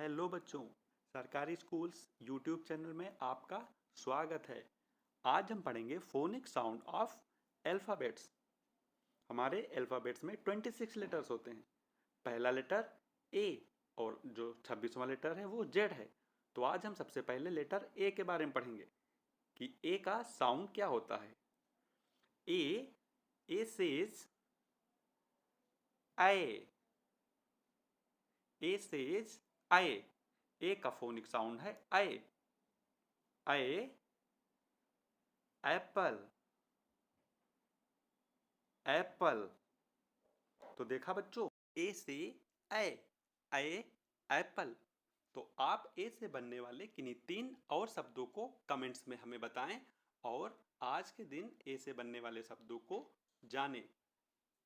Hello बच्चों, सरकारी schools YouTube channel में आपका स्वागत है। आज हम पढ़ेंगे फोनिक साउंड ऑफ अल्फ़ाबेट्स। हमारे अल्फ़ाबेट्स में 26 लेटर्स होते हैं। पहला लेटर ए और जो 26वां लेटर है वो जेड है। तो आज हम सबसे पहले लेटर ए के बारे में पढ़ेंगे कि ए का साउंड क्या होता है। ए says I. A says I. ए का फोनिक साउंड है आई। आई एप्पल। एप्पल। तो देखा बच्चों, ए से ए एप्पल। तो आप ए से बनने वाले किन्हीं 3 और शब्दों को कमेंट्स में हमें बताएं और आज के दिन ए से बनने वाले शब्दों को जानें।